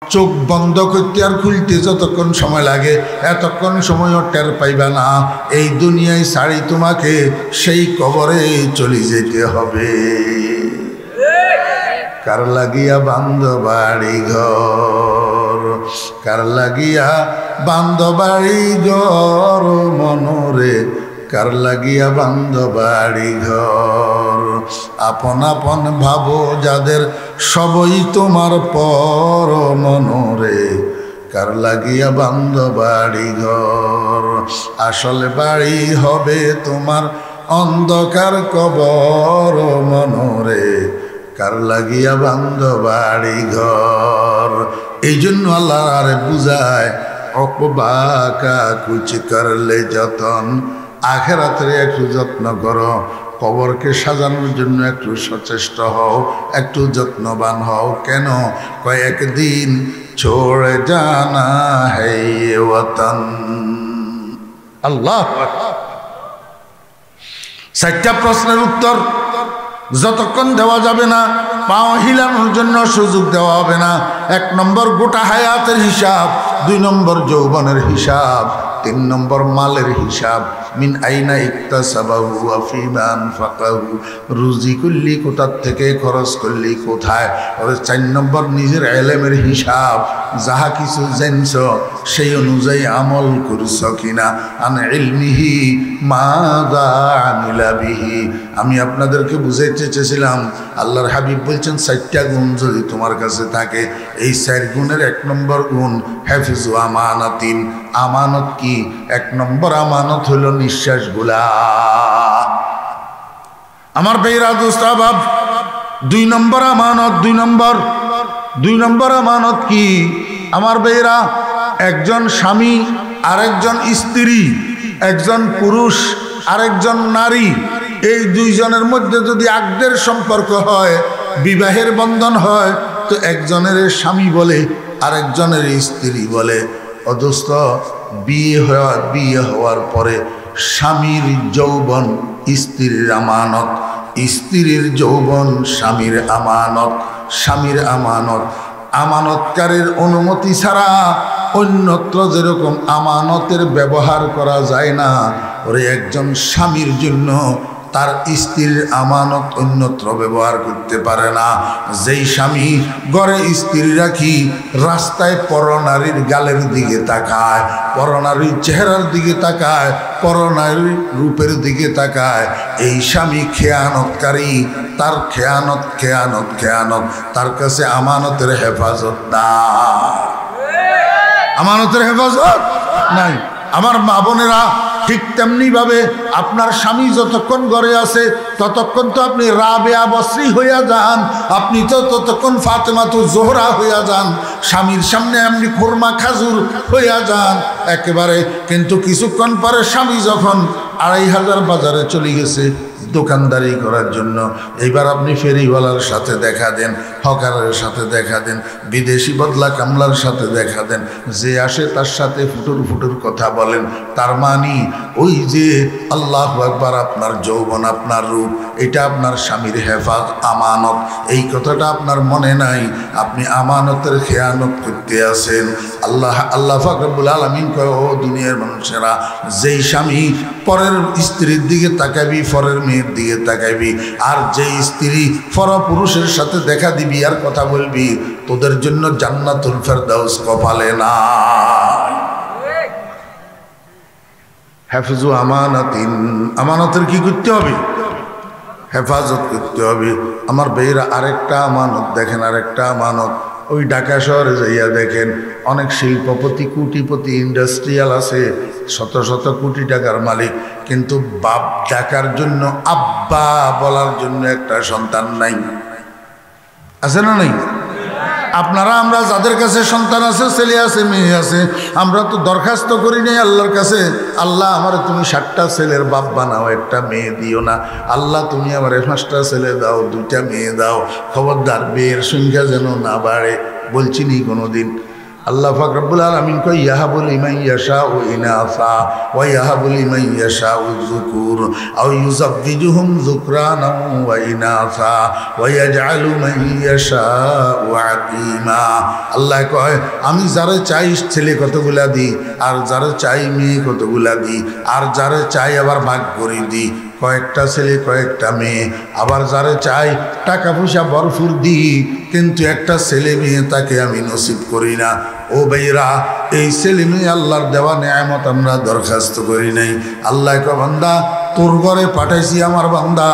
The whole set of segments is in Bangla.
চোখ বন্ধ করতে আর খুলতে যতক্ষণ সময় লাগে এতক্ষণ সময়ও টের পাইবা না। এই দুনিয়ায় ছাড়ি তোমাকে সেই কবরে চলে যেতে হবে। কার লাগিয়া বান্ধ বাড়ি ঘর, কার লাগিয়া বান্ধ বাড়ি ঘর মনরে, কার লাগিয়া বান্ধ বাড়ি ঘর। আপন আপন ভাবো যাদের সবই তোমার পর মনরে, কার লাগিয়া বান্ধ বাড়ি ঘর। আসলে বাড়ি হবে তোমার অন্ধকার কবর মনরে, কার লাগিয়া বান্ধ বাড়ি ঘর। এই জন্য আল্লাহ আরে বুঝায় অকবা কা কুচ করলে যতন, আখেরাতের একটু যত্ন করো, কবরকে সাজানোর জন্য একটু সচেষ্ট হও, একটু যত্নবান হও। কেন? কয়েকদিন ছোড়ে জানা হে ওয়াতন। আল্লাহ, 4টা প্রশ্নের উত্তর যতক্ষণ দেওয়া যাবে না, পাও হিলানোর জন্য সুযোগ দেওয়া হবে না। 1 নম্বর গোটা হায়াতের হিসাব, 2 নম্বর যৌবনের হিসাব, 3 নম্বর মালের হিসাব, মিন আইনা ইকতাসাবাহু ওয়া ফিমা আনফাকাহু, রুজি করলি কোথা থেকে, খরচ করলি কোথায়। 4 নম্বর নিজের ইলমের হিসাব, যাহা কিছু জানছ সেই অনুযায়ী আমল করছ কিনা। আন ইলমিহি মাযা আমিলা বিহি। আমি আপনাদেরকে বুঝাইতে চেয়েছিলাম, আল্লাহর হাবিব বলছেন 4টা গুণ যদি তোমার কাছে থাকে, এই 4 গুণের 1 নম্বর গুণ হাফিজু আমানাতিন। আমানত কি? 1 নম্বর আমানত হলো নিঃশ্বাসগুলা। আমার বেরা দোস্তাবাব, 2 নম্বর আমানত, 2 নম্বর আমানত কি? আমার বেরা, একজন স্বামী আরেকজন স্ত্রী, একজন পুরুষ আরেকজন নারী, এই 2 জনের মধ্যে যদি আকদের সম্পর্ক হয়, বিবাহের বন্ধন হয়, তো একজনের স্বামী বলে আরেকজনের স্ত্রী বলে। অদোস্ত, বিয়ে হওয়ার পরে স্বামীর যৌবন স্ত্রীর আমানত, স্ত্রীর যৌবন স্বামীর আমানত, স্বামীর আমানত। আমানতকারীর অনুমতি ছাড়া অন্যত্র যেরকম আমানতের ব্যবহার করা যায় না, ওরে একজন স্বামীর জন্য তার স্ত্রীর আমানত অন্যত্র ব্যবহার করতে পারে না। যেই স্বামী ঘরে স্ত্রী রাখি রাস্তায় পরনারীর গালের দিকে তাকায়, পরনারীর চেহারার দিকে তাকায়, পরনারীর রূপের দিকে তাকায়, এই স্বামী খেয়ানতকারী। তার খেয়ানত, তার কাছে আমানতের হেফাজত না, আমানতের হেফাজত নাই। আমার মা বোনেরা, ঠিক তেমনি ভাবে আপনার স্বামী যতক্ষণ ঘরে আছে ততক্ষণ তো আপনি রাবেয়া বসরি হইয়া যান, আপনি তো ততক্ষণ ফাতেমাতু জোহরা হইয়া যান, স্বামীর সামনে আপনি খুরমা খাজুর হইয়া যান একেবারে। কিন্তু কিছুক্ষণ পরে স্বামী যখন 2500 বাজারে চলে গেছে দোকানদারি করার জন্য, এইবার আপনি ফেরিওয়ালার সাথে দেখা দেন, হকারের সাথে দেখা দেন, বিদেশি বদলা কামলার সাথে দেখা দেন, যে আসে তার সাথে ফুটুর ফুটুর কথা বলেন। তার মানে ওই যে আল্লাহু আকবার, আপনার যৌবন, আপনার রূপ, এটা আপনার স্বামীর হেফাজ, আমানত। এই কথাটা আপনার মনে নাই, আপনি আমানতের খেয়ানত করতে আছেন। আল্লাহ পাক রব্বুল আলামিন কয়, ও দুনিয়ার মানুষেরা, যেই স্বামী পরের স্ত্রীর দিকে তাকাবি, পরের মেয়ের দিকে তাকাবি, আর যেই স্ত্রী পরপুরুষের সাথে দেখা দিবি আর কথা বলবি, তোদের জন্য জান্নাতুল ফেরদাউস কপালে না। হাফিজু আমানাতিন, আমানতের কি করতে হবে? হেফাজত করতে হবে। আমার বেয়েরা, আরেকটা আমানত দেখেন, আরেকটা আমানত। ওই ঢাকা শহরে যাইয়া দেখেন, অনেক শিল্পপতি, কোটিপতি, ইন্ডাস্ট্রিয়াল আছে, শত শত কোটি টাকার মালিক, কিন্তু বাপ ডাকার জন্য, আব্বা বলার জন্য একটা সন্তান নাই। আছে না নাই? আপনারা, আমরা যাদের কাছে সন্তান আছে, ছেলে আছে, মেয়ে আছে, আমরা তো দরখাস্ত করি নাই আল্লাহর কাছে, আল্লাহ আমার তুমি 7টা ছেলের বাপ বানাও, একটা মেয়ে দিও না। আল্লাহ তুমি আমার 5টা ছেলে দাও, 2টা মেয়ে দাও, খবরদার বিয়ের সংখ্যা যেন না বাড়ে। বলছি নি কোনোদিন? আল্লাহ পাক রব্বুল আলামিন কয় ইয়াহাবু লিমান ইয়াশাউ ইনাসা ওয়া ইয়াহাবু লিমান ইয়াশাউ যুকুর আও ইউযাব্বিজুহুম যুকরানাও ওয়া ইনাসা ওয়া ইয়াজআলু মান ইয়াশাউ আকীমা। আল্লাহ কয় আমি যারে চাই ছেলে কতগুলা দিই, আর যারে চাই মেয়ে কতগুলা দিই, আর যারে চাই আবার ভাগ করে দিই, কয়েকটা ছেলে কয়েকটা মেয়ে। আবার যারে চাই টাকা পয়সা ভরপুর দিই, কিন্তু একটা ছেলে মেয়ে তাকে আমি নসিব করি না। ও ভাইরা, এই ছেলে মেয়ে আল্লাহর দেওয়া নেয়ামত আমরা দরখাস্ত করি নাই। আল্লাহ কয় বান্দা তোর ঘরে পাঠাইছি আমার বান্দা,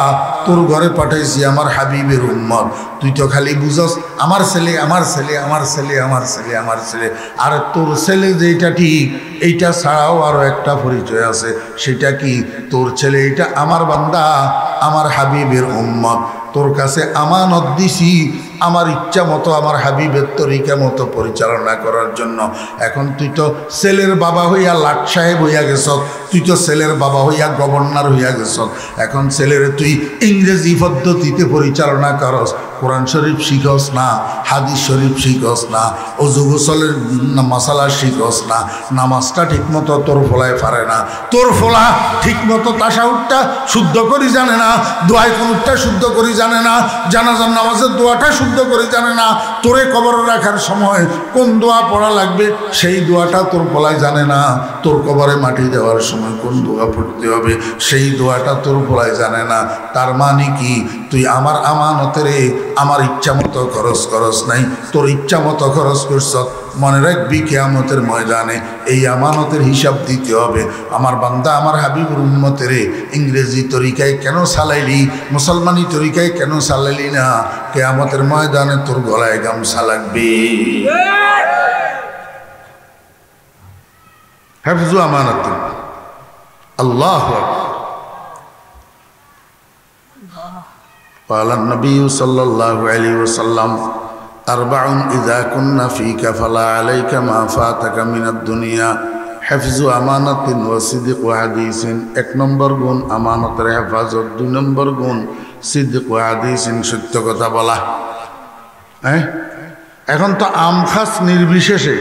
তোর ঘরে পাঠাইছি আমার হাবিবের উম্মত। তুই তো খালি বুঝস আমার ছেলে আমার ছেলে আমার ছেলে আমার ছেলে আমার ছেলে। আর তোর ছেলে যেটা ঠিক, এইটা ছাড়াও আরও একটা পরিচয় আছে। সেটা কি? তোর ছেলে এটা আমার বান্দা, আমার হাবিবের উম্মত। তোর কাছে আমানত দিছি আমার ইচ্ছা মতো, আমার হাবিবের তরিকা মতো পরিচালনা করার জন্য। এখন তুই তো ছেলের বাবা হইয়া লাট সাহেব হইয়া গেছ, তুই তো ছেলের বাবা হইয়া গভর্নর হইয়া গেছ। এখন ছেলের তুই ইংরেজি পদ্ধতিতে পরিচালনা করস, কোরআন শরীফ শিখস না, হাদিস শরীফ শিখস না, অজু গোসলের মশালা শিখস না, নামাজটা ঠিকমতো তোর ফলায় পারে না, তোর ফলা ঠিকমতো তাশাহুদটা শুদ্ধ করি জানে না, দোয়াই কুনুতটা শুদ্ধ করি জানে না, জানাজার নামাজের দোয়াটা শুদ্ধ করে জানে না, তোরে কবর রাখার সময় কোন দোয়া পড়া লাগবে সেই দোয়াটা তোর ফলায় জানে না, তোর কবরে মাটি দেওয়ার সময় কোন দোয়া পড়তে হবে সেই দোয়াটা তোর ফলায় জানে না। তার মানে কি? তুই আমার আমানতেরে আমার ইচ্ছা মতো খরচ নাই, তোর ইচ্ছা মতো খরচ করছ। মনে রাখবি কিয়ামতের ময়দানে এই আমানতের হিসাব দিতে হবে। আমার বান্দা আমার হাবিবুর উম্মতেরে ইংরেজি তরিকায় কেন চালাইলি, মুসলমানি তরিকায় কেন চালাইলি না? কিয়ামতের ময়দানে তোর গলায় গামছা লাগবে। হিফযু আমানাত। আল্লাহু আকবার। قال النبي صلى الله عليه وسلم أربع إذا كنا فيك فلا عليك ما فاتك من الدنيا حفظ أمانة وصدق حديث। এক নম্বর গুণ আমানতের হেফাজত, দুই নম্বর গুণ সিদ্দিক ও হাদিস, সত্য কথা বলা। এখন তো আমখাস নির্বিশেষে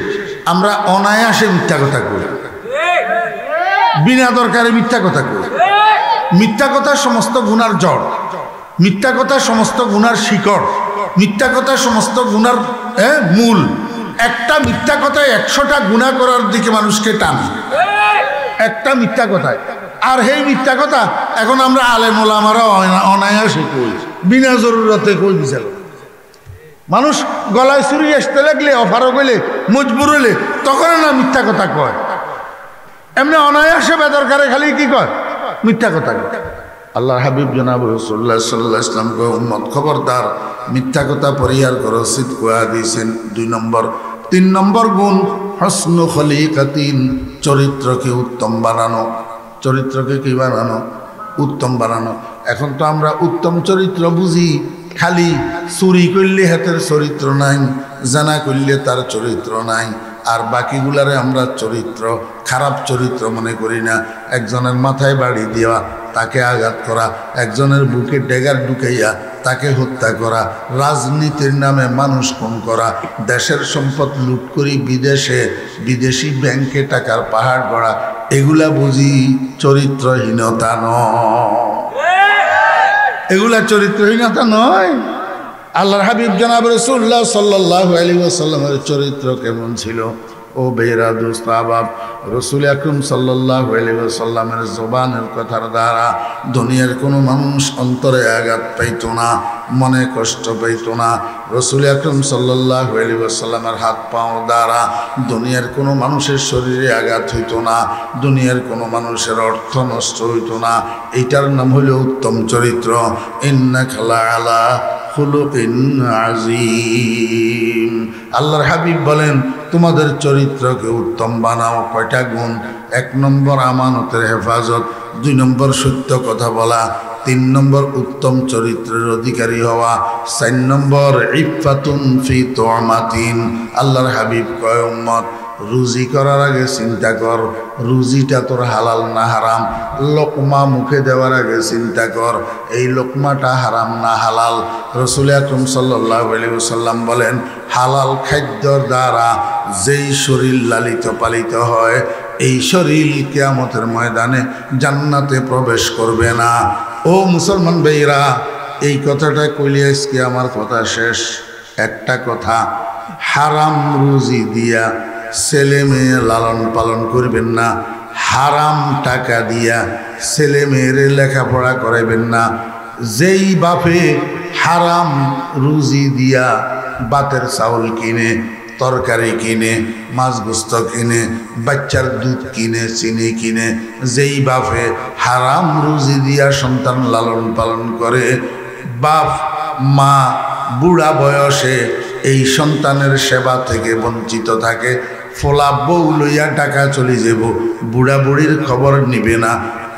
আমরা অনায়াসে মিথ্যা কথা কই, বিনা দরকারে মিথ্যা কথা কই। মিথ্যা কথা সমস্ত গুনার জড়, মিথ্যা কথা সমস্ত গুনার শিকড়, মিথ্যা কথা সমস্ত গুনার মূল। একটা মিথ্যা কথায় 100টা গুনাহ করার দিকে মানুষকে টানে, একটা মিথ্যা কথায়। আর সেই মিথ্যা কথা এখন আমরা আলেম ওলামারা অনায়াসে কই, বিনা জরুরতে কই বিচার। মানুষ গলায় ছুরি আসতে লাগলে, অফারও গেলে, মজবুর হইলে তখন না মিথ্যা কথা কয়। এমনি অনায়াসে বেদরকারে খালি কি কয়? মিথ্যা কথা কয়। আল্লাহ হাবিব জনাব রাসূলুল্লাহ সাল্লাল্লাহু আলাইহি ওয়াসাল্লাম কয় উম্মত খবরদার মিথ্যা কথা পরিহার করো, সিদক দিয়েছেন 2 নম্বর। 3 নম্বর গুণ হসনু খলিকাতিন, চরিত্রকে উত্তম বানানো। চরিত্রকে কি বানানো? উত্তম বানানো। এখন তো আমরা উত্তম চরিত্র বুঝি খালি চুরি করলে হাতের চরিত্র নাই, জানা করলে তার চরিত্র নাই, আর বাকিগুলারে আমরা চরিত্র খারাপ চরিত্র মনে করি না। একজনের মাথায় বাড়ি দেওয়া, তাকে আঘাত করা, একজনের বুকে ডেগার ঢুকাইয়া তাকে হত্যা করা, রাজনীতির নামে মানুষ খুন করা, দেশের সম্পদ লুট করি বিদেশি ব্যাংকে টাকার পাহাড় গড়া, এগুলা বুঝি চরিত্রহীনতা নয়, এগুলা চরিত্রহীনতা নয়। আল্লাহর হাবিব জনাব রাসূলুল্লাহ সাল্লাল্লাহু আলাইহি ওয়াসাল্লামের চরিত্র কেমন ছিল? ও বেরা দোস্ত আবাব, রসুল আকরম সাল্লাল্লাহু আলাইহি ওয়াসাল্লামের জবানের কথার দ্বারা দুনিয়ার কোনো মানুষ অন্তরে আঘাত পাইত না, মনে কষ্ট পাইত না। রসুল আকরম সাল্লাল্লাহু আলাইহি ওয়াসাল্লামের হাত পাও দ্বারা দুনিয়ার কোনো মানুষের শরীরে আঘাত হইত না, দুনিয়ার কোনো মানুষের অর্থ নষ্ট হইত না। এইটার নাম হলো উত্তম চরিত্র। ইন্নাকা লাআলা খুলুকিন আযীম। আল্লাহর হাবিব বলেন তোমাদের চরিত্রকে উত্তম বানাও। কয়টা গুণ? 1 নম্বর আমানতের হেফাজত, 2 নম্বর সত্য কথা বলা, 3 নম্বর উত্তম চরিত্রের অধিকারী হওয়া, 4 নম্বর ইফাতুন ফি তুমাতিন। আল্লাহর হাবিব কয় উম্মত রুজি করার আগে চিন্তা কর রুজিটা তোর হালাল না হারাম। লোকমা মুখে দেওয়ার আগে চিন্তা কর এই লোকমাটা হারাম না হালাল। রাসূল আকরাম সাল্লাল্লাহু আলাইহি ওয়াসাল্লাম বলেন, হালাল খাদ্যর দ্বারা যেই শরীর লালিত পালিত হয় এই শরীর কিয়ামতের ময়দানে জান্নাতে প্রবেশ করবে না। ও মুসলমান ভাইরা, এই কথাটা কইলে আজকে আমার কথা শেষ। একটা কথা, হারাম রুজি দিয়া ছেলে মেয়ে লালন পালন করবেন না, হারাম টাকা দিয়া ছেলে মেয়ের লেখাপড়া করাইবেন না। যেই বাপে হারাম রুজি দিয়া বাতের চাউল কিনে, তরকারি কিনে, মাছ গোস্ত কিনে, বাচ্চার দুধ কিনে, চিনি কিনে, যেই বাপে হারাম রুজি দিয়া সন্তান লালন পালন করে, বাপ মা বুড়া বয়সে এই সন্তানের সেবা থেকে বঞ্চিত থাকে। ফোলা বউ লইয়া টাকা চলে যাব, বুড়া বুড়ির খবর নিবে না।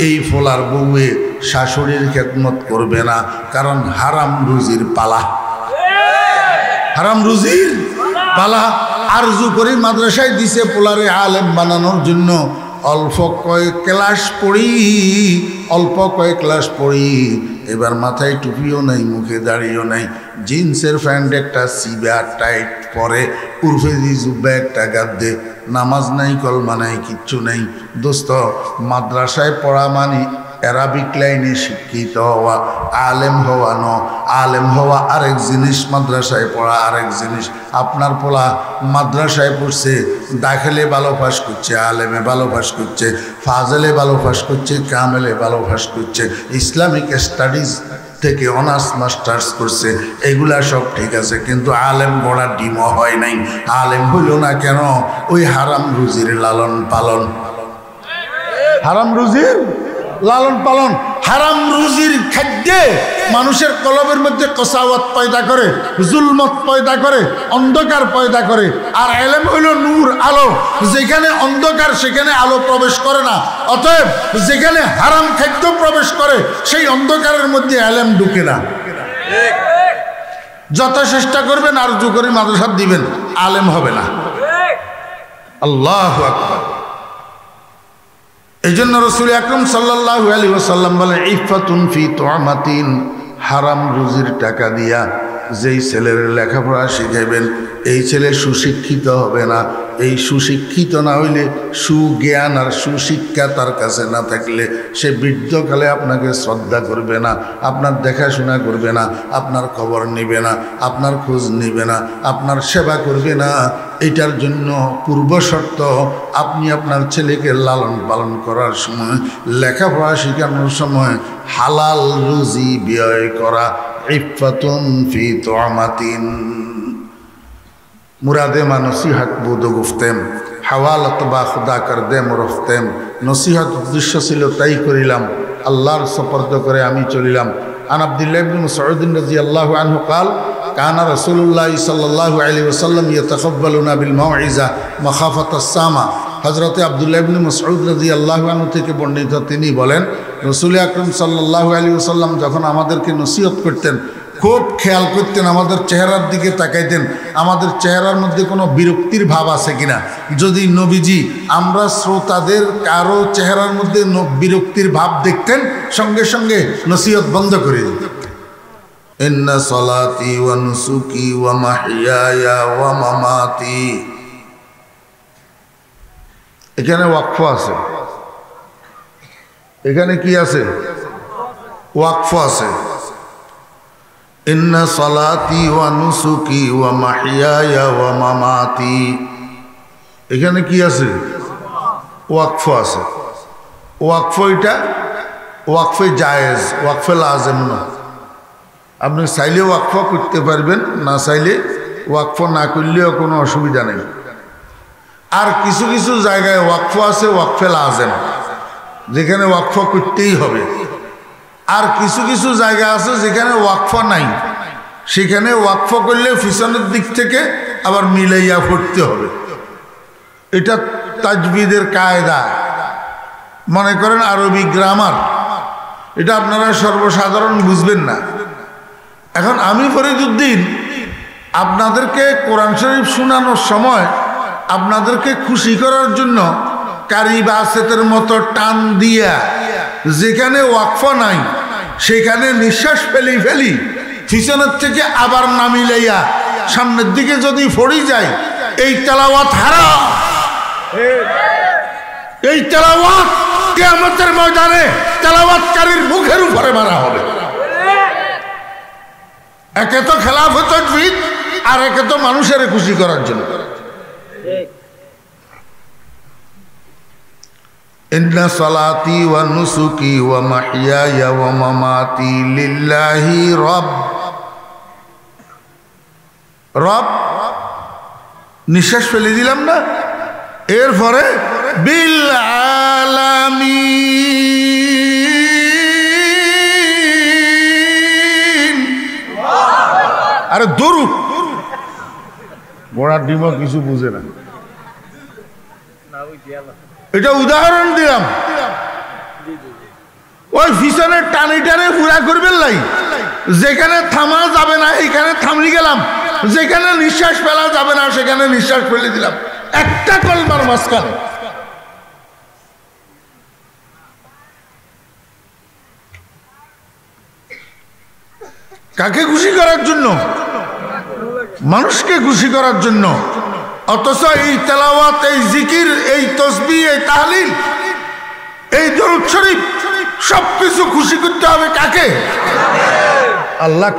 এই ফোলার বউয়ে শাশুড়ির খেদমত করবে না, কারণ হারাম রুজির পালা, হারাম রুজির পালা। আরজু করে মাদ্রাসায় দিছে পোলারে আলেম বানানোর জন্য। অল্প কয়েক ক্লাস পড়ি, এবার মাথায় টুপিও নাই, মুখে দাড়িও নাই, জিন্সের প্যান্ট একটা সিবা টাইট পরে, উর্ফেজি জুব্বা একটা গাদ্দে, নামাজ নাই, কলমা নাই, কিচ্ছু নেই। দোস্ত, মাদ্রাসায় পড়া মানে অ্যারাবিক লাইনে শিক্ষিত হওয়া, আলেম হওয়া আলেম হওয়া আরেক জিনিস, মাদ্রাসায় পড়া আরেক জিনিস। আপনার পোলা মাদ্রাসায় পড়ছে, দাখিলে ভালো পাস করছে, আলেমে ভালো পাস করছে, ফাজলে ভালো পাস করছে, কামেলে ভালো পাস করছে, ইসলামিক স্টাডিজ থেকে অনার্স মাস্টার্স করছে, এগুলা সব ঠিক আছে, কিন্তু আলেম গড়া ডিমও হয় নাই। আলেম হইল না কেন? ওই হারাম রুজির লালন পালন, হারাম রুজির লালন পালন। হারাম রুজির খাদ্যে মানুষের কলবের মধ্যে কসাওয়াত পয়দা করে, জুলমত পয়দা করে, অন্ধকার পয়দা করে। আর ইলম হইল নূর, আলো। যেখানে অন্ধকার সেখানে আলো প্রবেশ করে না। অতএব যেখানে হারাম খাদ্য প্রবেশ করে সেই অন্ধকারের মধ্যে ইলম ঢুকে না। যত চেষ্টা করবেন আরজু করে মাদ্রাসা দিবেন, আলেম হবে না। আল্লাহু আকবার। এই জন্য রাসূল আকরাম সাল্লাল্লাহু আলাইহি ওয়াসাল্লাম বলেন, ইফাতুন ফি তুআমাতিন, হারাম রুজির টাকা দিয়া যেই ছেলের লেখাপড়া শিখাইবেন এই ছেলে সুশিক্ষিত হবে না। এই সুশিক্ষিত না হইলে, সুজ্ঞান আর সুশিক্ষা তার কাছে না থাকলে সে বৃদ্ধকালে আপনাকে শ্রদ্ধা করবে না, আপনার দেখাশোনা করবে না, আপনার খবর নিবে না, আপনার খোঁজ নিবে না, আপনার সেবা করবে না। এটার জন্য পূর্ব শর্ত, আপনি আপনার ছেলেকে লালন পালন করার সময়, লেখাপড়া শেখানোর সময় হালাল রুজি ব্যয় করা। ইফাতুন ফি তুআমাতিন। मुरादे मा नसीहत बुदो गुफ्तेम हवालत बा खुदा कर दे मुरफ्तेम। नसीहत उद्देश्य छिलो ताई करिलाम, आल्लाहर सपर्द करे आमी चलिलाम। आन अब्दुल्लाह इब्न मसऊद रज़ियल्लाहु अन्हु قال काना रसूलुल्लाह सल्लल्लाहु अलैहि वसल्लम यतक़ब्बलुना बिल मौइज़ा मखाफत अस्सामा। हज़रत अब्दुल्लाह इब्न मसऊद रज़ियल्लाहु अन्हु থেকে বর্ণিত, তিনি বলেন রাসূল আকরাম সাল্লাল্লাহু আলাইহি ওয়াসাল্লাম যখন আমাদেরকে নসিহত করতেন খুব খেয়াল করতেন, আমাদের চেহারার দিকে তাকাইতেন, আমাদের চেহারার মধ্যে কোনো বিরক্তির ভাব আছে কিনা। যদি নবীজি আমরা শ্রোতাদের কারো চেহারার মধ্যে বিরক্তির ভাব দেখতেন, সঙ্গে সঙ্গে নসিহত বন্ধ করে দিতেন। ইন্না সলাতি ওয়া নুসুকি ওয়া মাহইয়ায়া ওয়া মামাতি। এখানে ওয়াকফ আছে, এখানে কি আছে? ওয়াকফ আছে। ইন্না সলাতি ওয়া নুসুকি ওয়া মাহইয়ায়া ওয়া মামাতি, এখানে কি আছে? ওয়াকফ আছে। ওয়াকফ এটা ওয়াকফে জায়েজ, ওয়াকফে লাজেম না। আপনি চাইলে ওয়াকফ করতে পারবেন, না চাইলে ওয়াকফ না করলেও কোনো অসুবিধা নেই। আর কিছু কিছু জায়গায় ওয়াকফ আছে ওয়াকফে লাজেম, যেখানে ওয়াকফ করতেই হবে। আর কিছু কিছু জায়গা আছে যেখানে ওয়াকফ নাই, সেখানে ওয়াকফ করলে পিছনের দিক থেকে আবার মিলাইয়া পড়তে হবে। এটা তাজবিদের কায়দা, মনে করেন আরবি গ্রামার, এটা আপনারা সর্বসাধারণ বুঝবেন না। এখন আমি ফরিদউদ্দিন আপনাদেরকে কোরআন শরীফ শোনানোর সময় আপনাদেরকে খুশি করার জন্য কারি বাসেতের মতো টান দিয়া যেখানে ওয়াকফা নাই সেখানে নিঃশ্বাস ফেলি ফেলি পিছনের থেকে আবার নামি লইয়া সামনের দিকে যদি পড়ি যায় এই তেলাওয়াত হারাম। এই তেলাওয়াত কিয়ামতের ময়দানে তেলাওয়াতকারীর মুখের উপরে মারা হবে। একে তো খেলাফত তাকবীর আর একে তো মানুষের খুশি করার জন্য। ইন্না সালাতি ওয়া নুসুকি ওয়া মাহইয়ায়া ওয়া মামাতি লিল্লাহি রব নিঃশ্বাস ফেলে দিলাম না, এরপরে বিল আলামিন। আরে দরুদ গোড়ার ডিমও কিছু বুঝে না, এটা উদাহরণ দিলাম। ওই পিছনের টানি টানে পুরা করবেন লাই, যেখানে থামা যাবে না এইখানে থামলি গেলাম, যেখানে নিঃশ্বাস ফেলা যাবে না সেখানে নিঃশ্বাস ফেলে দিলাম, একটা কলমার মাঝখানে। কাকে খুশি করার জন্য? মানুষকে খুশি করার জন্য। অথচ এই তেলাওয়াত, এই জিকির, এই তসবিহ, এই তাহলিল, এই দরুদ শরীফ সবকিছু খুশি করতে হবে কাকে? আল্লাহ।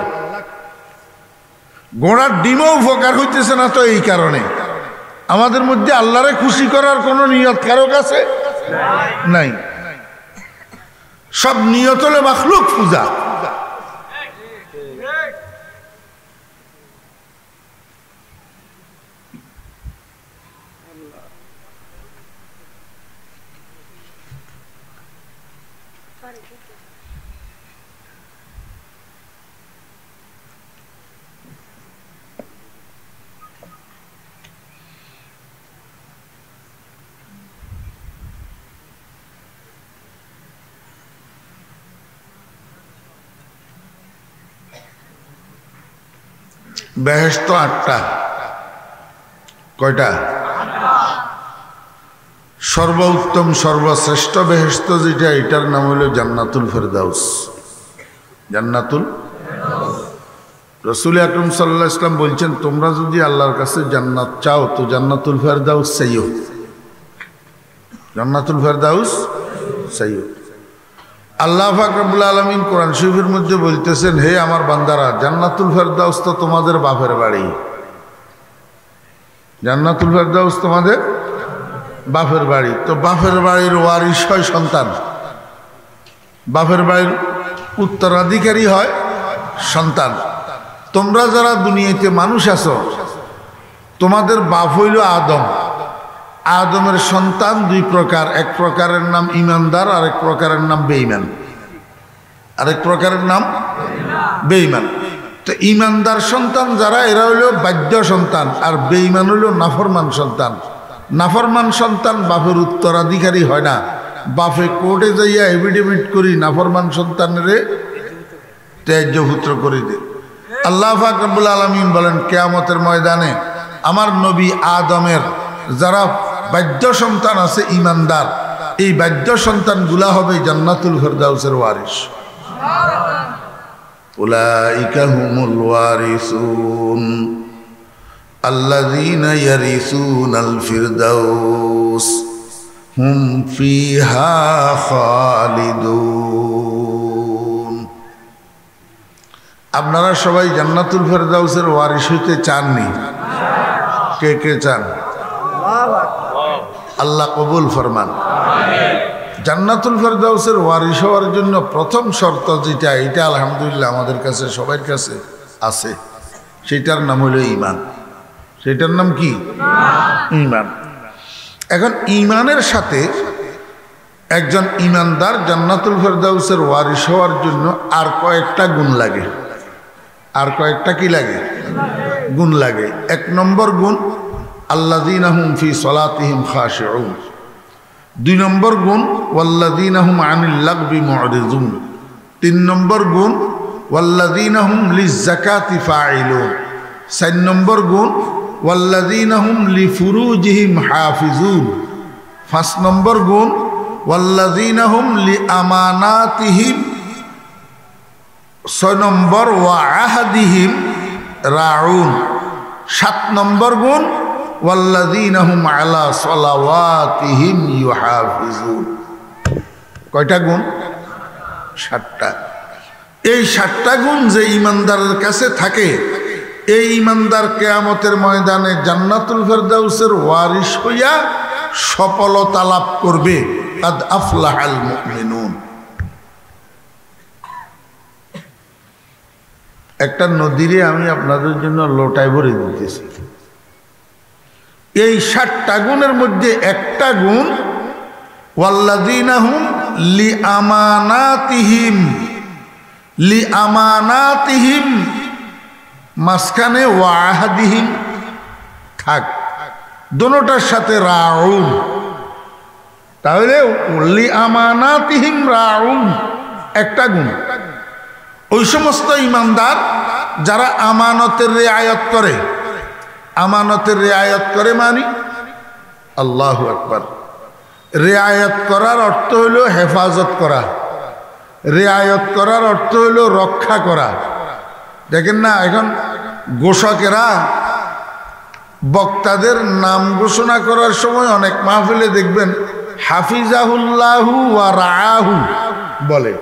ঘোড়ার ডিমও উপকার হইতেছে না তো এই কারণে আমাদের মধ্যে আল্লাহরে খুশি করার কোন নিয়ত কারো কাছে নাই। সব নিয়ত হলে মাখলুক পূজা। বেহেশত ৮টা। কয়টা? সর্বোত্তম সর্বশ্রেষ্ঠ বেহেশত যেটা, এটার নাম হলো জান্নাতুল ফেরদাউস। জান্নাতুল রাসূল আকরাম সাল্লাল্লাহু আলাইহি ওয়াসাল্লাম বলছেন, তোমরা যদি আল্লাহর কাছে জান্নাত চাও তো জান্নাতুল ফেরদাউস চাইও। জান্নাতুল ফেরদাউস চাইও। আল্লাহ পাক রব্বুল আলামিন কোরআন শরীফের মধ্যে বলতেছেন, হে আমার বান্দারা, জান্নাতুল ফেরদাউস তো তোমাদের বাপের বাড়ি। জান্নাতুল ফেরদাউস তোমাদের বাপের বাড়ি। তো বাপের বাড়ির ওয়ারিশ হয় সন্তান, বাপের বাড়ির উত্তরাধিকারী হয় সন্তান। তোমরা যারা দুনিয়াতে মানুষ আছো, তোমাদের বাপ হইল আদম। আদমের সন্তান দুই প্রকার, এক প্রকারের নাম ইমানদার, আরেক প্রকারের নাম বেঈমান। আরেক প্রকারের নাম বেঈমান। তো ইমানদার সন্তান যারা, এরা হইল বাধ্য সন্তান, আর বেঈমান হইল নাফরমান সন্তান। নাফরমান সন্তান বাপের উত্তরাধিকারী হয় না, বাপে কোর্টে যাইয়া এফিডেভিট করি নাফরমান সন্তানের ত্যায্য পুত্র করে দে। আল্লাহ পাক রব্বুল আলামিন বলেন, কিয়ামতের ময়দানে আমার নবী আদমের যারা বাধ্য সন্তান আছে ইমানদার, এই বাধ্য সন্তানগুলা হবে জান্নাতুল ফেরদাউসের ওয়ারিশ। উলাইকা হুমুল ওয়ারিসুন আল্লাযীনা ইয়ারিসুনাল ফিরদাউস হুম ফিহা খালিদুন। আপনারা সবাই জান্নাতুল ফেরদাউসের ওয়ারিশ হইতে চাননি? কে কে চান? আল্লাহ কবুল ফরমান। জান্নাতুল ফেরদাউসের ওয়ারিশ হওয়ার জন্য প্রথম শর্ত যেটা, এটা আলহামদুলিল্লাহ আমাদের কাছে সবার কাছে আছে, সেটার নাম হলো ঈমান। সেটার নাম কি? ঈমান। এখন ঈমানের সাথে একজন ঈমানদার জান্নাতুল ফেরদাউসের ওয়ারিশ হওয়ার জন্য আর কয়েকটা গুণ লাগে। আর কয়েকটা কি লাগে? গুণ লাগে। এক নম্বর গুণ, আল্লাযীনা হুম ফি সলাতিহিম খাশিউন। ২ নম্বর গুণ, ওয়াল্লাযীনা হুম আনিল লাগবি মুরিজুন। ৩ নম্বর গুণ, ওয়াল্লাযীনা হুম লিয-যাকাতি ফাঈলুন। ৪ নম্বর গুণ, ওয়াল্লাযীনা হুম লিফুরুজিহিম হাফিজুন। 5 নম্বর গুণ ওয়াল্লাযীনা হুম লিআমানাতিহিম। 6 নম্বর ওয়া আহদিহিম রাউন। 7 নম্বর গুণ ওয়াল্লাযীনা হুম আলা সালাওয়াতিহিম ইউহাফিজুন। কয়টা গুণ? 7টা। এই 7টা গুণ যে ইমানদারের কাছে থাকে, এই ইমানদার কিয়ামতের ময়দানে জান্নাতুল ফেরদাউসের ওয়ারিস হইয়া সফলতা লাভ করবে। কাদ আফলাহাল মুমিনুন। একটা নদীরে আমি আপনাদের জন্য লোটায় ভরে দিতেছি। এই 7টা গুণের মধ্যে একটা গুণ ওয়াল্লাযীনা হুম লিআমানাতিহিম। লিআমানাতিহিম মাঝখানে ওয়াহাদিহিম থাক, দোনোটার সাথে রাউন। তাহলে লিআমানাতিহিম রাউন একটা গুণ। ওই সমস্ত ইমানদার যারা আমানতের রিআয়াত করে। আমানতের রিআয়াত করে মানে আল্লাহু আকবার। রিআয়াত করার অর্থ হলো হেফাজত করা। রিআয়াত করার অর্থ হলো রক্ষা করা। দেখেন না, এখন ঘোষকেরা বক্তাদের নাম ঘোষণা করার সময় অনেক মাহফিলে দেখবেন হাফিজাহুল্লাহু ওয়া রাআহু বলে।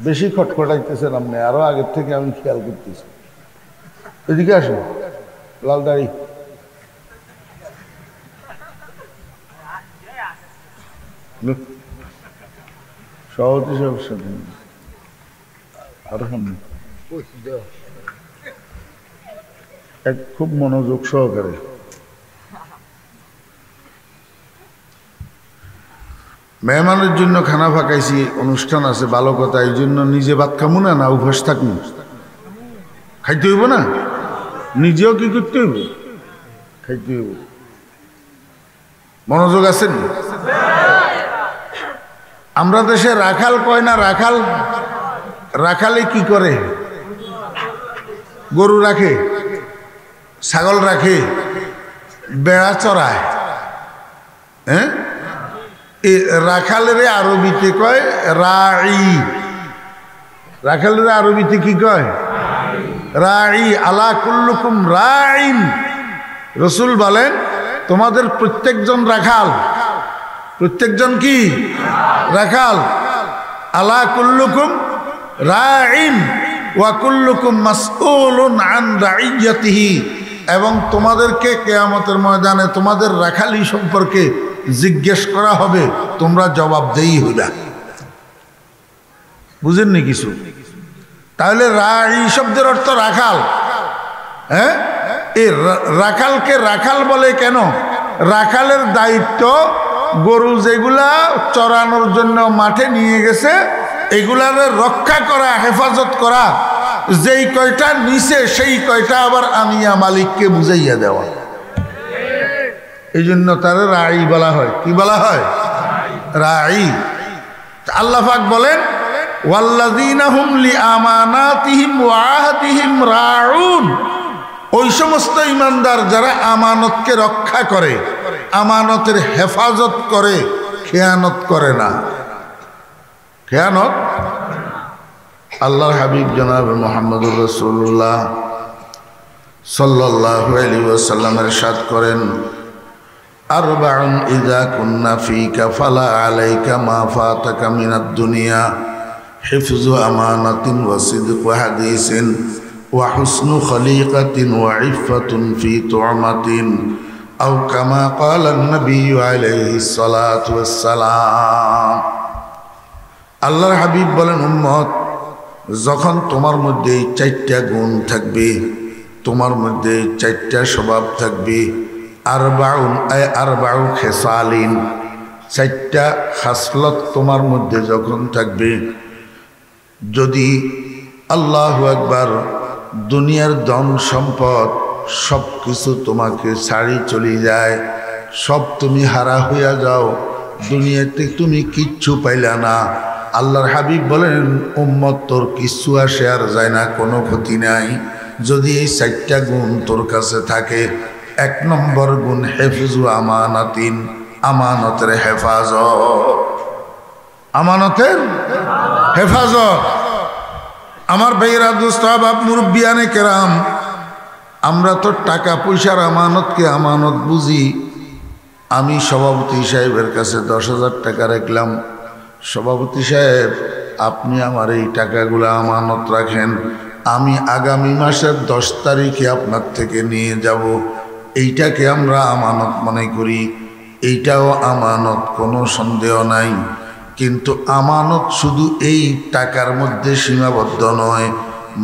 বেশি খটখটাইতেছেন আপনি, আরো আগের থেকে আমি খেয়াল করতেছি। এদিকে আসুন, লাল দাড়ি। সভাপতি সাহেবের সাথে আরো সামনে খুব মনোযোগ সহকারে। মেহমানের জন্য খানা ফাঁকাইছি, অনুষ্ঠান আছে, ভালো কথা। এই জন্য নিজে ভাত খামু না, না উপাস থাকবো? খাইতে হইব না? নিজেও কি করতে হইব? খাইতে হইব। মনোযোগ আছেন? আমরা দেশে রাখাল কয় না? রাখাল। রাখালে কি করে? গরু রাখে, ছাগল রাখে, বেড়া চড়ায়। হ্যাঁ, রাখালের আরবিতে কয় রাই। রাখালের আরবিতে কি কয়? রাই। আলা কুল্লুকুম রাইন। রসুল বলেন তোমাদের প্রত্যেকজন রাখাল। প্রত্যেকজন কি? রাখাল। আলা কুল্লুকুম রাইন ওয়া কুল্লুকুম মাসউলুন আন রাইয়াতিহি। এবং তোমাদেরকে কিয়ামতের ময়দানে তোমাদের রাখালি সম্পর্কে জিজ্ঞেস করা হবে, তোমরা জবাবদেহি হইলা। বুঝেননি কিছু? তাহলে রাই শব্দের অর্থ রাখাল। হ্যাঁ, এই রাখালকে রাখাল বলে কেন? রাখালের দায়িত্ব গরু যেগুলা চড়ানোর জন্য মাঠে নিয়ে গেছে এগুলার রক্ষা করা, হেফাজত করা। যেই কয়টা নিচে সেই কয়টা আবার আনিয়া মালিককে বুঝাইয়া দেওয়া। এই জন্য তার রাই বলা হয়। কি বলা হয়? রাই। আল্লাহ পাক বলেন ওয়াল্লাযীনা হুম লিআমানাতিহিম ওয়া আহদিহিম রাউন। ওই সমস্ত ইমানদার যারা আমানতকে রক্ষা করে, আমানতের হেফাজত করে, খেয়ানত করে না। খেয়ানত আল্লাহর হাবিব জনাব মুহাম্মদুর রাসূলুল্লাহ সাল্লাল্লাহু আলাইহি ওয়াসাল্লামের ইরশাদ করেন আরবাউন ইযা কুন্না ফীকা ফালা আলাইকা মা ফাতাকা মিনাদ দুনিয়া হিফযু আমানাতিন ওয়া সিদকু হাদিসিন ওয়া হুসনু খলিকাতিন ওয়া ইফফাতুন ফি তু'মাতিন আও কামা ক্বালা an-নবী আলাইহিস সালাতু ওয়াস সালাম। আল্লাহর হাবিব বলেন উম্মত, যখন তোমার মধ্যে 4টা গুণ থাকবে, তোমার মধ্যে 4টা স্বভাব থাকবে, আরবাউন আরবাউ খেসালিন, 4টা খাসলত তোমার মধ্যে যখন থাকবে, যদি আল্লাহু আকবার দুনিয়ার ধন সম্পদ সব কিছু তোমাকে ছাড়ি চলে যায়, সব তুমি হারা হইয়া যাও, দুনিয়াতে তুমি কিচ্ছু পাইলা না। আল্লাহর হাবিব বলেন, উম্মত তোর কিচ্ছু আসে আর যায় না, কোনো ক্ষতি নাই যদি এই 4টা গুণ তোর কাছে থাকে। 1 নম্বর গুণ হেফজু আমানাতিন, আমানতের হেফাজত, আমানতের হেফাজত। আমার ভাইয়েরা, দোস্ত আহবাব, মুরব্বিয়ানে কেরাম, আমরা তো টাকা পয়সার আমানতকে আমানত বুঝি। আমি সভাপতি সাহেবের কাছে 10,000 টাকা রাখলাম, সভাপতি সাহেব আপনি আমার এই টাকাগুলো আমানত রাখেন, আমি আগামী মাসের 10 তারিখে আপনার থেকে নিয়ে যাব। এইটাকে আমরা আমানত মনে করি, এইটাও আমানত, কোনো সন্দেহ নাই। কিন্তু আমানত শুধু এই টাকার মধ্যে সীমাবদ্ধ নয়,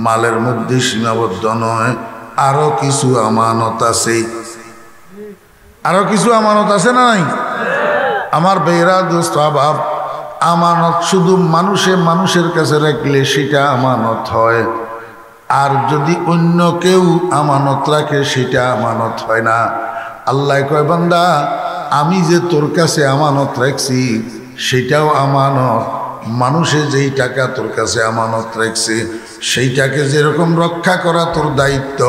মালের মধ্যে সীমাবদ্ধ নয়, আরও কিছু আমানত আছে। আরও কিছু আমানত আছে না নাই? আমার বেরা দোস্ত আহবাব, আমানত শুধু মানুষের কাছে রাখলে সেটা আমানত হয়, আর যদি অন্য কেউ আমানত রাখে সেটা আমানত হয় না। আল্লাহ কয়, বান্দা আমি যে তোর কাছে আমানত রাখছি সেটাও আমানত। মানুষে যেই টাকা তোর কাছে আমানত রাখছে সেইটাকে যেরকম রক্ষা করা তোর দায়িত্ব,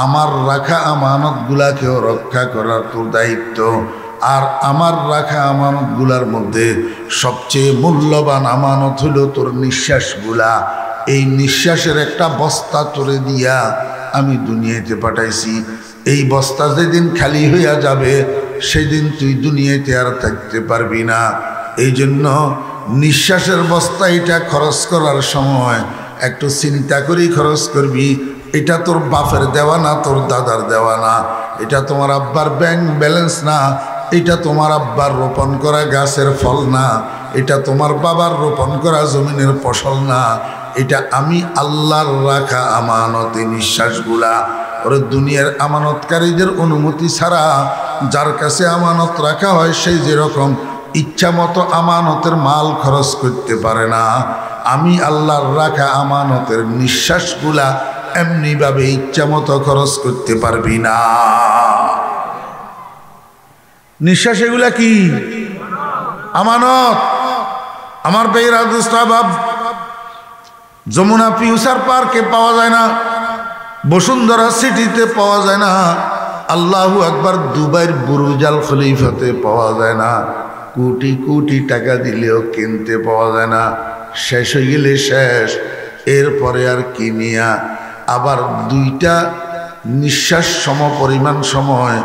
আমার রাখা আমানতগুলাকেও রক্ষা করা তোর দায়িত্ব। আর আমার রাখা আমানতগুলার মধ্যে সবচেয়ে মূল্যবান আমানত হলো তোর নিঃশ্বাসগুলা। এই নিঃশ্বাসের একটা বস্তা তোরে দিয়া আমি দুনিয়াতে পাঠাইছি। এই বস্তা যেদিন খালি হইয়া যাবে সেদিন তুই দুনিয়াতে আর থাকতে পারবি না। এই জন্য নিঃশ্বাসের বস্তা এটা খরচ করার সময় একটু চিন্তা করেই খরচ করবি। এটা তোর বাপের দেওয়া না, তোর দাদার দেওয়া না, এটা তোমার আব্বার ব্যাংক ব্যালেন্স না, এটা তোমার আব্বার রোপণ করা গাছের ফল না, এটা তোমার বাবার রোপণ করা জমিনের ফসল না, এটা আমি আল্লাহর রাখা আমানত। এই নিঃশ্বাসগুলা ওর দুনিয়ার আমানতকারীদের অনুমতি ছাড়া যার কাছে আমানত রাখা হয় সেই যেরকম ইচ্ছা মতো আমানতের মাল খরচ করতে পারে না, আমি আল্লাহর রাখা আমানতের নিঃশ্বাসগুলা এমনিভাবে ইচ্ছা মতো খরচ করতে পারবি না। নিঃশ্বাস এগুলা কি? আমানত। আমার ভাইয়েরা, দোস্ত আহবাব, যমুনা ফিউচার পার্কে পাওয়া যায় না, বসুন্ধরা সিটিতে পাওয়া যায় না, আল্লাহু আকবার দুবাইয়ের বুরুজ আল খলিফাতে পাওয়া যায় না, কোটি কোটি টাকা দিলেও কিনতে পাওয়া যায় না। শেষ হয়ে গেলে শেষ, এরপরে আর কিনিয়া আবার 2টা নিঃশ্বাস সম পরিমাণ সময়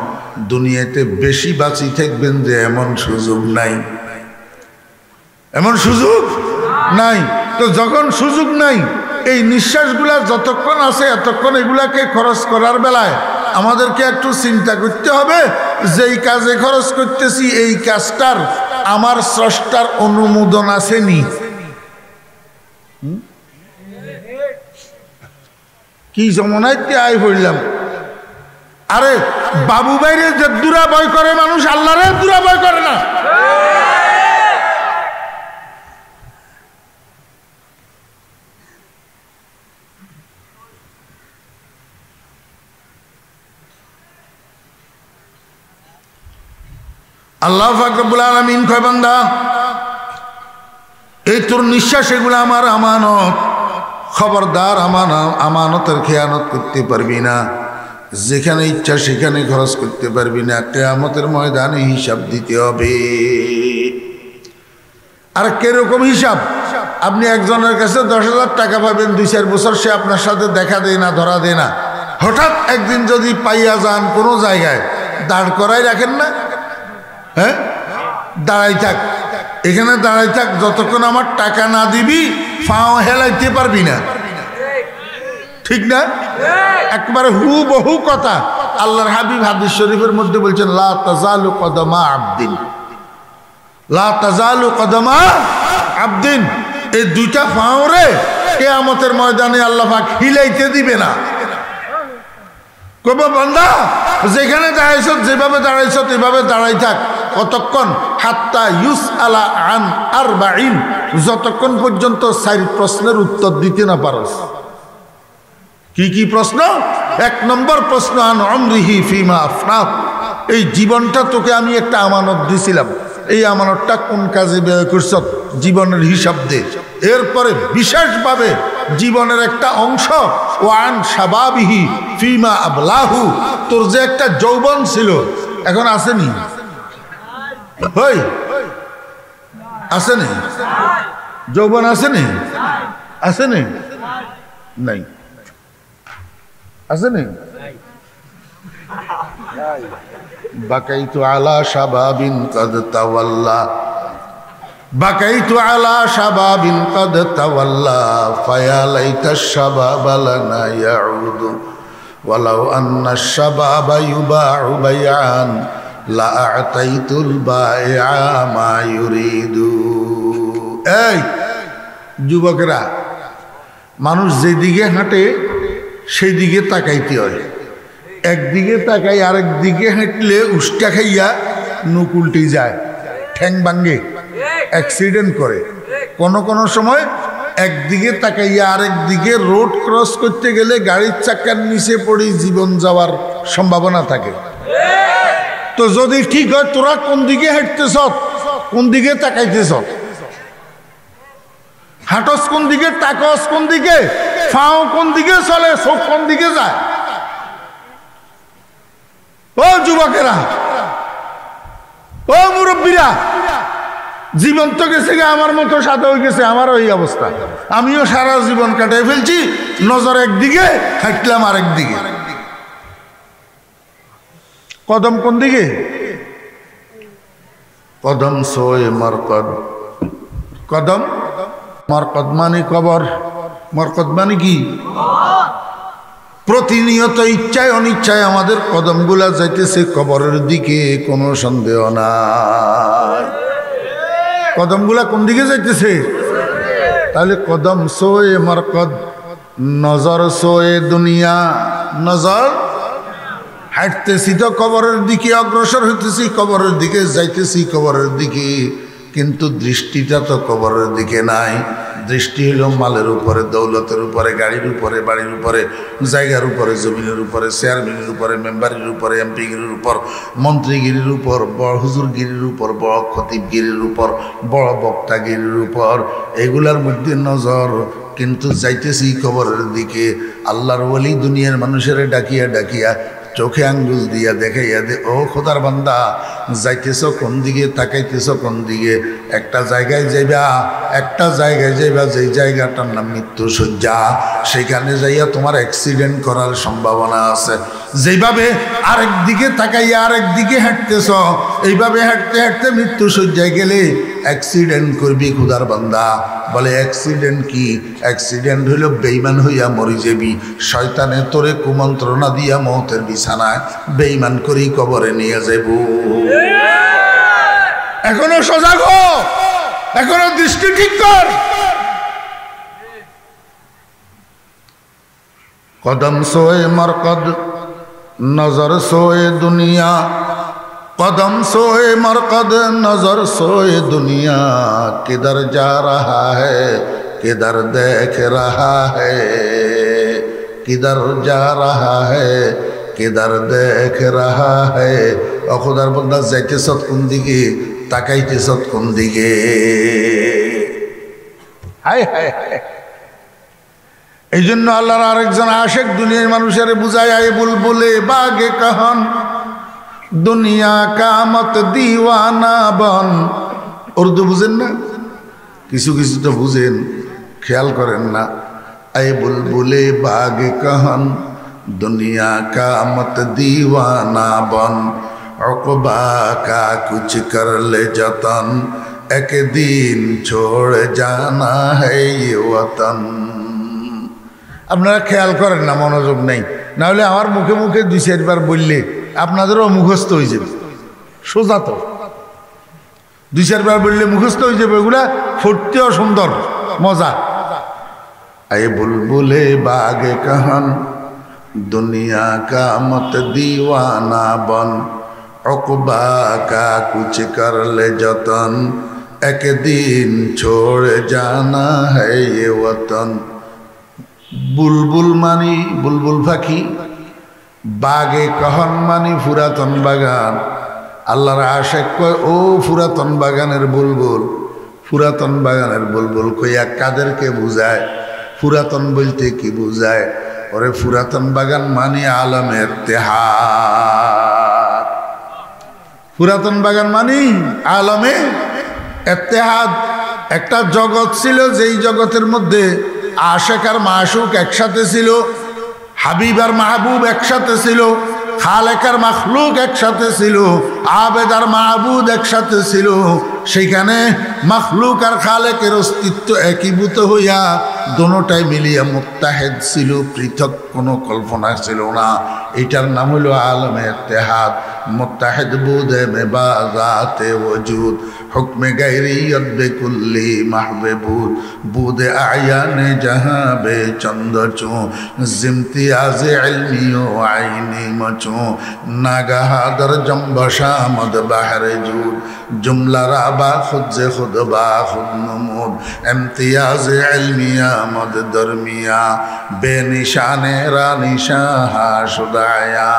দুনিয়াতে বেশি বাঁচি থাকবেন যে এমন সুযোগ নাই, এমন সুযোগ নাই। তো যখন সুযোগ নাই, এই নিঃশ্বাসগুলা যতক্ষণ আছে এতক্ষণ এগুলাকে খরচ করার বেলায় আমাদেরকে একটু চিন্তা করতে হবে যে এই কাজে খরচ করতেছি, এই কাজটার আমার স্রষ্টার অনুমোদন আসেনি। কি যমুনাইতে আয় হইলাম। আরে বাবু ভাইরে যে দূরা ভয় করে মানুষ, আল্লাহরে দূরা ভয় করে না। আল্লাহ পাক রব্বুল আলামিন কয়, বান্দা এই তোর নিঃশ্বাস এগুলো আমার আমানত, খবরদার আমানতের খেয়ানত করতে পারবি না, যেখানে ইচ্ছা সেখানে খরচ করতে পারবি না, কিয়ামতের ময়দানে হিসাব দিতে হবে। আর কিরকম হিসাব? আপনি একজনের কাছে 10,000 টাকা পাবেন, 2-4 বছর সে আপনার সাথে দেখা দেয় না, ধরা দেয় না, হঠাৎ একদিন যদি পাইয়া যান কোনো জায়গায়, দাঁড় করাই রাখেন না, হ্যাঁ দাঁড়াই থাক, এখানে দাঁড়াই থাক, যতক্ষণ আমার টাকা না দিবি ফাও হেলাইতে পারবি না, ঠিক না? একবারে হুবহু কথা আল্লাহর হাবিব হাদিস শরীফের মধ্যে বলছেন, লা তাজালু কদমা আবদিন, লা তাজালু কদমা আবদিন, এই 2টা ফাও রে কিয়ামতের ময়দানে আল্লাহ পাক হিলাইতে দিবে না। কব বান্দা যেখানে দাঁড়াইছ, যেভাবে দাঁড়াইছ এভাবে দাঁড়াই থাক, কতক্ষণ? হাত্তা ইউসআলা আন আরবাইন, যতক্ষণ পর্যন্ত 4 প্রশ্নের উত্তর দিতে না পারস। কি কি প্রশ্ন? 1 নম্বর প্রশ্ন, আন উমরিহি ফিমা আফনাহ, এই জীবনটা তোকে আমি একটা আমানত দিছিলাম, এই আমানতটা কোন কাজে ব্যয় করছ, জীবনের হিসাব দে। এরপরে বিশেষভাবে জীবনের একটা অংশ, ওয়ান শাবাবিহি ফিমা আবলাহু, তোর যে একটা যৌবন ছিল এখন আসেনি, হই আসেনি, যৌবন আসেনি, আসেনি, নাই আসেনি। বাকাইতু আলা শাবাবিন কদ তাওয়াল্লা, বাকাইতু আলা শাবাবিন কদ তাওয়াল্লা, ফায়া লাইতা শাবাবা লানা ইয়াউদু, ওয়ালাউ আন্না শাবাবা ইউবাউ বাইআন লা আ'তাইতুল বাইআ মা ইউরিদু। এই যুবকেরা, মানুষ যেদিকে হাঁটে সেই দিকে তাকাইতে হয়। একদিকে তাকাই আরেক দিকে হাঁটলে উষ্টা খাইয়া নুক উল্টে যায়, ঠ্যাং ভাঙ্গে, অ্যাক্সিডেন্ট করে। কোন সময় একদিকে তাকাইয়া আরেক দিকে রোড ক্রস করতে গেলে গাড়ির চাকার নিচে পড়ে জীবন যাওয়ার সম্ভাবনা থাকে। তো যদি ঠিক হয়, তোরা কোন দিকে হাঁটতেছ, কোন দিকে তাকাইতেছ, হাঁটস কোন দিকে, তাকস কোন দিকে, ফাও কোন দিকে চলে, চোখ কোন দিকে যায়? ও যুবকেরা, ও মুরব্বীরা, জীবন তো গেছে গে, আমার মতো সাদা হয়ে গেছে, আমারও এই অবস্থা। আমিও সারা জীবন কাটাই ফেলছি, নজর একদিকে, হাঁটলাম আরেক দিকে। কদম কোন দিকে? কদম সোয়ে মরকদ, কদম মরকদ মানে কবর, মরকদ মানে কি? প্রতিনিয়ত ইচ্ছায় অনিচ্ছায় আমাদের কদমগুলা যাইতেছে কবরের দিকে, কোনো সন্দেহ নাই। কদমগুলা কোন দিকে যাইতেছে? তাহলে কদম সোয়ে মরকদ, নজর সোয়ে দুনিয়া, নজর হাঁটতেছি তো কবরের দিকে, অগ্রসর হইতেছি কবরের দিকে, যাইতেছি কবরের দিকে, কিন্তু দৃষ্টিটা তো কবরের দিকে নাই। দৃষ্টি হলো মালের উপরে, দৌলতের উপরে, গাড়ির উপরে, বাড়ির উপরে, জায়গার উপরে, জমিনের উপরে, চেয়ারম্যানের উপরে, মেম্বারের উপরে, এমপিগিরির উপর, মন্ত্রীগিরির উপর, বড় হুজুরগিরির উপর, বড় খতিবগিরির উপর, বড় বক্তাগিরির উপর, এগুলার মধ্যে নজর। কিন্তু যাইতেছি কবরের দিকে। আল্লাহর ওলি দুনিয়ার মানুষের ডাকিয়া ডাকিয়া চোখে আঙ্গুল দিয়া দেখাইয়া দে, ও খোদার বান্দা, যাইতেছ কোন দিকে, তাকাইতেছ কোন দিকে? একটা জায়গায় যাইবা, একটা জায়গায় যাইবা, যেই জায়গাটার নাম মৃত্যু শয্যা, সেখানে যাইয়া তোমার অ্যাক্সিডেন্ট করার সম্ভাবনা আছে। যেইভাবে আরেক দিকে তাকাইয়া আরেক দিকে হাঁটতেছ, এইভাবে হাঁটতে হাঁটতে মৃত্যু শয্যায় গেলে অ্যাক্সিডেন্ট করবি খোদার বান্দা। বলে অ্যাক্সিডেন্ট কি? অ্যাক্সিডেন্ট হইল বেঈমান হইয়া মরি যাবি, শয়তানে তোরে কুমন্ত্রণা দিয়া মৌতের বিছানায় বেঈমান করি কবরে নিয়ে যাব। এখনো সজাগ হ, এখনো দৃষ্টি ঠিক কর। কদম সোয়ে মরকদ, নজর সোয়ে দুনিয়া, कदम सोए मरकद नजर सोए दुनिया, किधर जा रहा है किधर देख रहा है, किधर जा रहा है किधर देख रहा है। और खुदार बंदा जाइते सत कोन दिके, ताकाइते सत कोन दिके। हाय हाय हाय। এই জন্য আল্লাহর আরেকজন আশিক দুনিয়ার মানুষের বুঝায়, আয় বুলবুলে বাগে কাহন দুনিয়া কামত দিওয়ানা বন। উর্দু বুঝেন না? কিছু কিছু তো বুঝেন, খেয়াল করেন না। আয় বুলবুলে বাগে কাহন दुनिया का मत दीवाना बन, उक़बा का कुछ कर ले जतन, एक दिन छोड़ जाना है ये वतन। আপনারা খেয়াল করেন না, মনোযোগ নেই। না হলে আমার মুখে মুখে দুই চারবার বললে আপনাদেরও মুখস্থ হয়ে যাবে। সোজা তো দুই চারবার বললে মুখস্থ হয়ে যাবে, এগুলা ফুটতেও সুন্দর মজা। আয়ে বুলবুলে বাগে কাহান दुनिया का मत दीवाना बन, उक़बा का कुछ कर ले जतन, एक दिन छोड़ जाना है ये वतन। बुलबुल मानी बुलबुल पाखी, बागे कहन मानी पुरातन बागान, আল্লাহর আশেক কয় ও পুরাতন বাগানের বুলবুল, পুরাতন বাগানের বুলবুল কইয়া কাদেরকে বুঝায়? পুরাতন বলতে কি বুঝায়? ওরে পুরাতন বাগান মানে আলমের ইত্তেহাদ। পুরাতন বাগান মানে আলমে ইত্তেহাদ। একটা জগৎ ছিল, যেই জগতের মধ্যে আশেক আর মাশুক একসাথে ছিল, হাবিব আর মাহবুব একসাথে ছিল, খালেক আর মখলুক একসাথে ছিল, আবেদ আর মাহবুদ একসাথে ছিল। সেখানে মখলুক আর খালেকের অস্তিত্ব একীভূত হইয়া দোনোটাই মিলিয়া মুত্তাহেদ ছিল, পৃথক কোনো কল্পনা ছিল না। এটার নাম হলো আলমে ইত্তেহাদ। মুত্তাহেদ বুদে মেবাজাতে ওজুদ, হুকমে গায়রিয়ত বেকুল্লি মাহবুদ, বুদে আয়ানে জাহাঁ বে চন্দ্রচু, জিমতিয়াজে ইলমি ও আইনি মচু, নাগাহাদর জম্বশামদ বাহরে জুদ, জুমলা রাবা খুদ যে খুদ বা খুদ নমুদ, ইমতিয়াজে ইলমিয়া মদ দরমিয়া, বেনিশানে রানিশা হাসুদায়া।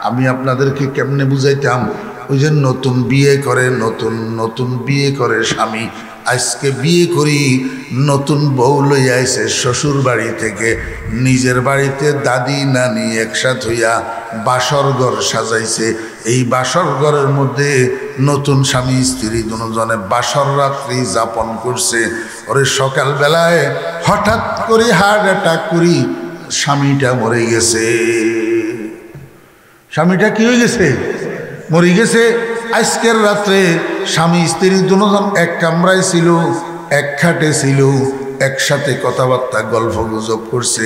আমি আপনাদেরকে কেমনে বুঝাইতাম? ওই যে নতুন বিয়ে করে, নতুন বিয়ে করে স্বামী, আজকে বিয়ে করি, নতুন বউ লইয়া আইছে শ্বশুর বাড়ি থেকে, নিজের বাড়িতে দাদি নানি একসাথ হইয়া বাসর ঘর সাজাইছে। এই বাসর ঘরের মধ্যে নতুন স্বামী স্ত্রী দুজনে বাসর রাত্রি যাপন করছে। ওরে সকালবেলায় হঠাৎ করে হার্ট অ্যাটাক করি স্বামীটা মরে গেছে। স্বামীটা কি হয়ে গেছে? মরে গেছে। আজকের রাত্রে স্বামী স্ত্রী দুজন এক কামরায় ছিল, এক খাটে ছিল, একসাথে কথাবার্তা গল্প গুজব করছে,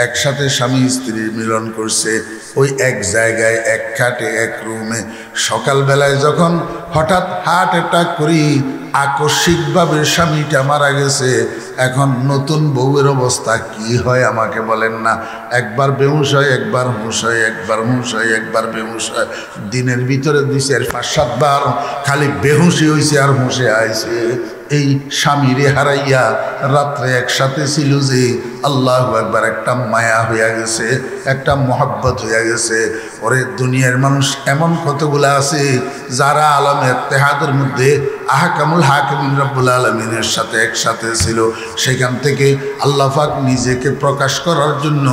একসাথে স্বামী স্ত্রীর মিলন করছে, ওই এক জায়গায় এক খাটে এক রুমে। সকালবেলায় যখন হঠাৎ হার্ট অ্যাটাক করি আকস্মিকভাবে স্বামীটা মারা গেছে, এখন নতুন বউয়ের অবস্থা কি হয় আমাকে বলেন না? একবার বেহুশ হয়, একবার হুঁশ হয়, একবার হুঁশ হয়, একবার বেহুশ হয়। দিনের ভিতরে 2-4-5-7 বার খালি বেহুশি হয়েছে আর হুঁশে আইছে। এই স্বামীরে হারাইয়া রাত্রে একসাথে ছিল যে, আল্লাহু আকবার, একটা মায়া হইয়া গেছে, একটা মহব্বত হইয়া গেছে। ওরে দুনিয়ার মানুষ এমন কতগুলো আছে যারা আলমে ইত্তেহাদের মধ্যে আহকামুল হাকিমিন রব্বুল আলামিনের সাথে একসাথে ছিল। সেখান থেকে আল্লাহ পাক নিজেকে প্রকাশ করার জন্য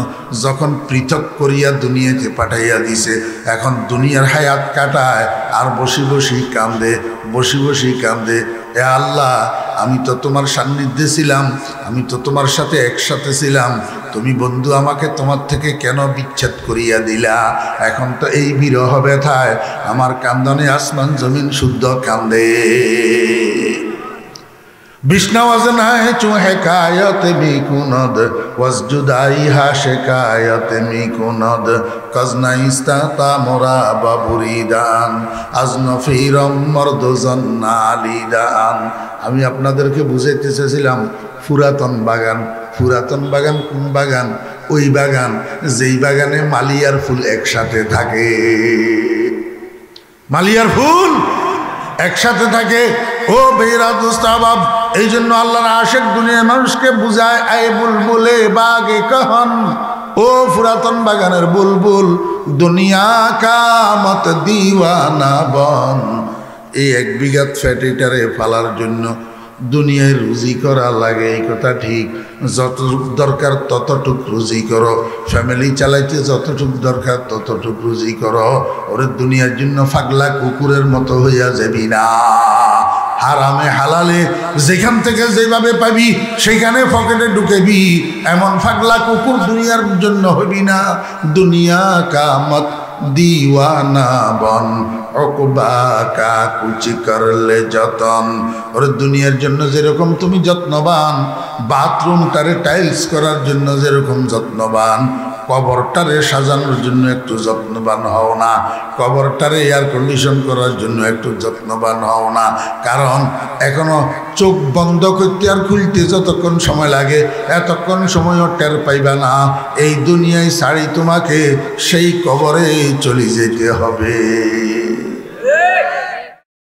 যখন পৃথক করিয়া দুনিয়াকে পাঠাইয়া দিছে, এখন দুনিয়ার হায়াত কাটায় আর বসি বসি কান্দে, বসি বসি কান্দে। এ আল্লাহ, আমি তো তোমার সান্নিধ্যে ছিলাম, আমি তো তোমার সাথে একসাথে ছিলাম, তুমি বন্ধু আমাকে তোমার থেকে কেন বিচ্ছেদ করিয়া দিলা? এখন তো এই বিরহ ব্যথায় আমার কান্দনে আসমান জমিন শুদ্ধ কান্দে। বিষ্ণাওয়াজন है चू हकायत मी कुनद वसजुदाई हा शिकायत मी कुनद कजनाइस्ता ता मोरा बाबुरीदान আজনফিরম মর্দজন্নালিদান। আমি আপনাদেরকে বুঝাইতে চেয়েছিলাম পুরাতন বাগান। পুরাতন বাগান কোন বাগান? ওই বাগান যেই বাগানে মালিয়ার ফুল একসাথে থাকে। মালিয়ার ফুল একসাথে থাকে। ও বেরা দুস্তাবাব, এই জন্য আল্লাহর আশেক দুনিয়ার মানুষকে বুঝায়, আয় বুলবুলে বাগে কহন, ও পুরাতন বাগানের বুলবুল, দুনিয়া কামত দিওয়ানা বন। এই 1 বিঘা ফ্যাটিটারে ফালার জন্য দুনিয়ায় রুজি করা লাগে, এই কথা ঠিক। যতটুক দরকার ততটুক রুজি করো, ফ্যামিলি চালাইতে যতটুক দরকার ততটুক রুজি করো। ওরে দুনিয়ার জন্য পাগলা কুকুরের মতো হইয়া যাবি না। হারামে হালালে যেখান থেকে যেভাবে পাবি সেইখানে পকেটে ঢুকেবি, এমন পাগলা কুকুর দুনিয়ার জন্য হবি না। দুনিয়া কামত দিওয়ানা বন, অকবা কা কুচি করলে যতন। ওর দুনিয়ার জন্য যেরকম তুমি যত্নবান, বাথরুমটারে টাইলস করার জন্য যেরকম যত্নবান, কবরটারে সাজানোর জন্য একটু যত্নবান হও না, কবরটারে এয়ার কন্ডিশন করার জন্য একটু যত্নবান হও না। কারণ এখনো চোখ বন্ধ করতে আর খুলতে যতক্ষণ সময় লাগে এতক্ষণ সময়ও টের পাইবা না। এই দুনিয়ায় ছাড়ি তোমাকে সেই কবরে চলে যেতে হবে।